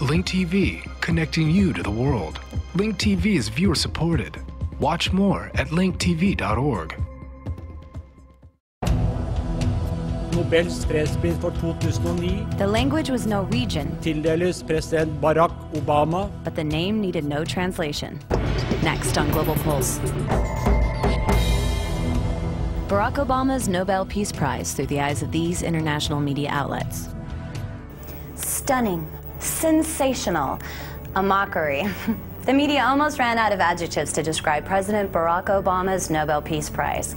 Link TV, connecting you to the world. Link TV is viewer supported. Watch more at linktv.org. Nobels fredspris for 2009 The language was Norwegian, tildeles president Barack Obama. but the name needed no translation. Next on Global Pulse. Barack Obama's Nobel Peace Prize through the eyes of these international media outlets. Stunning, sensational, a mockery. The media almost ran out of adjectives to describe President Barack Obama's Nobel Peace Prize.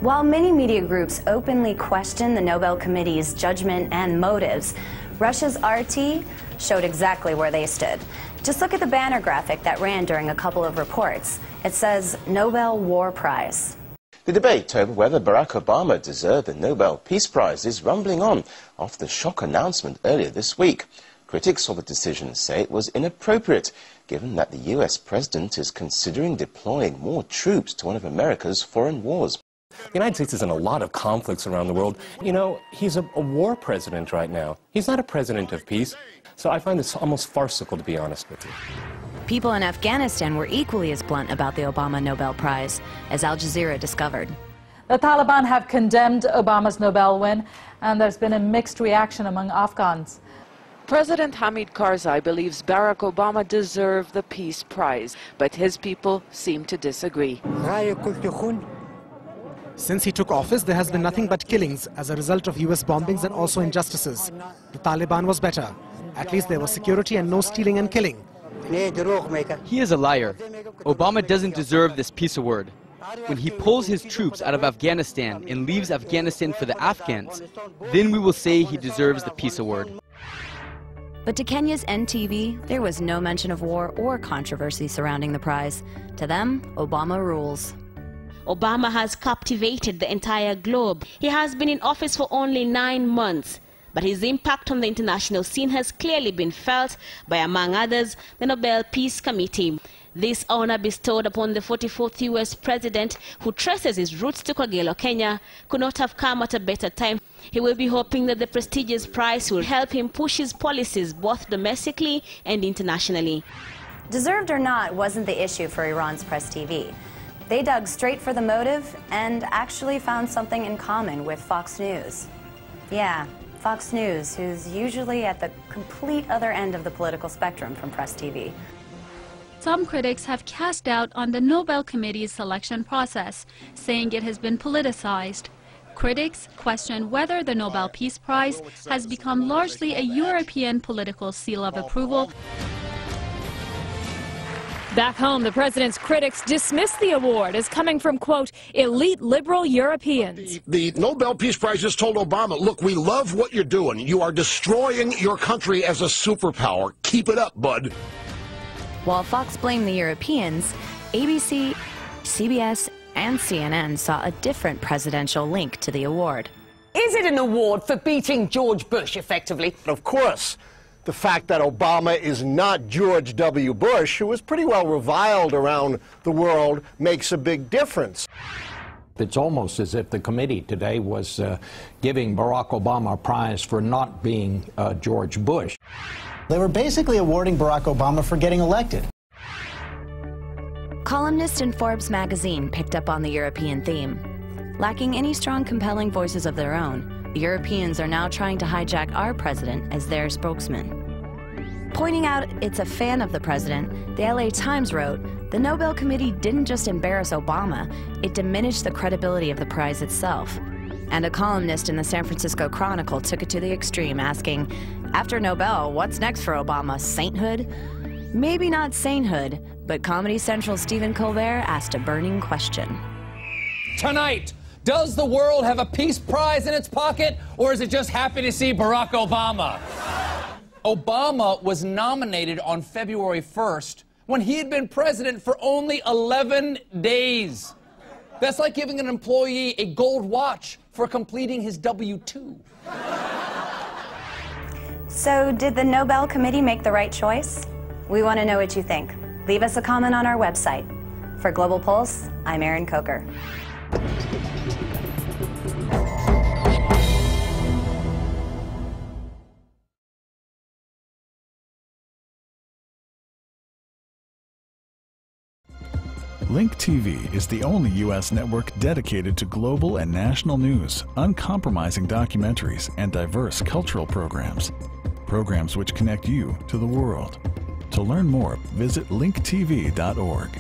While many media groups openly question the Nobel Committee's judgment and motives, Russia's RT showed exactly where they stood. Just look at the banner graphic that ran during a couple of reports. It says Nobel War Prize. The debate over whether Barack Obama deserved the Nobel Peace Prize is rumbling on after the shock announcement earlier this week. Critics of the decision say it was inappropriate, given that the US president is considering deploying more troops to one of America's foreign wars. The United States is in a lot of conflicts around the world. You know, he's a war president right now. He's not a president of peace. So I find this almost farcical, to be honest with you. People in Afghanistan were equally as blunt about the Obama Nobel Prize, as Al Jazeera discovered. The Taliban have condemned Obama's Nobel win, and there's been a mixed reaction among Afghans. President Hamid Karzai believes Barack Obama deserved the Peace Prize, but his people seem to disagree. Since he took office, there has been nothing but killings as a result of US bombings and also injustices. The Taliban was better. At least there was security and no stealing and killing. He is a liar. Obama doesn't deserve this peace award. When he pulls his troops out of Afghanistan and leaves Afghanistan for the Afghans, then we will say he deserves the peace award. But to Kenya's NTV, there was no mention of war or controversy surrounding the prize. To them, Obama rules. Obama has captivated the entire globe. He has been in office for only 9 months, but his impact on the international scene has clearly been felt by, among others, the Nobel Peace Committee. This honor bestowed upon the 44th U.S. president, who traces his roots to Kogelo, Kenya, could not have come at a better time. He will be hoping that the prestigious prize will help him push his policies both domestically and internationally. Deserved or not wasn't the issue for Iran's press TV. They dug straight for the motive and actually found something in common with Fox News. Yeah, Fox News, who's usually at the complete other end of the political spectrum from press TV. Some critics have cast doubt on the Nobel Committee's selection process, saying it has been politicized. Critics question whether the Nobel Peace Prize has become largely a European political seal of approval. Back home, the president's critics dismiss the award as coming from, quote, elite liberal Europeans. The Nobel Peace Prize has told Obama, look, we love what you're doing. You are destroying your country as a superpower. Keep it up, bud. While Fox blamed the Europeans, ABC, CBS, and CNN saw a different presidential link to the award. Is it an award for beating George Bush, effectively? Of course. The fact that Obama is not George W. Bush, who was pretty well reviled around the world, makes a big difference. It's almost as if the committee today was giving Barack Obama a prize for not being George Bush. They were basically awarding Barack Obama for getting elected. Columnists in Forbes magazine picked up on the European theme. Lacking any strong, compelling voices of their own, the Europeans are now trying to hijack our president as their spokesman. Pointing out it's a fan of the president, the LA Times wrote, the Nobel Committee didn't just embarrass Obama, it diminished the credibility of the prize itself. And a columnist in the San Francisco Chronicle took it to the extreme, asking, after Nobel, what's next for Obama, sainthood? Maybe not sainthood, but Comedy Central's Stephen Colbert asked a burning question. Tonight, does the world have a peace prize in its pocket, or is it just happy to see Barack Obama? Obama was nominated on February 1st when he had been president for only 11 days. That's like giving an employee a gold watch for completing his W-2. So, did the Nobel Committee make the right choice? We want to know what you think. Leave us a comment on our website. For Global Pulse, I'm Erin Coker. Link TV is the only U.S. network dedicated to global and national news, uncompromising documentaries, and diverse cultural programs. Programs which connect you to the world. To learn more, visit linktv.org.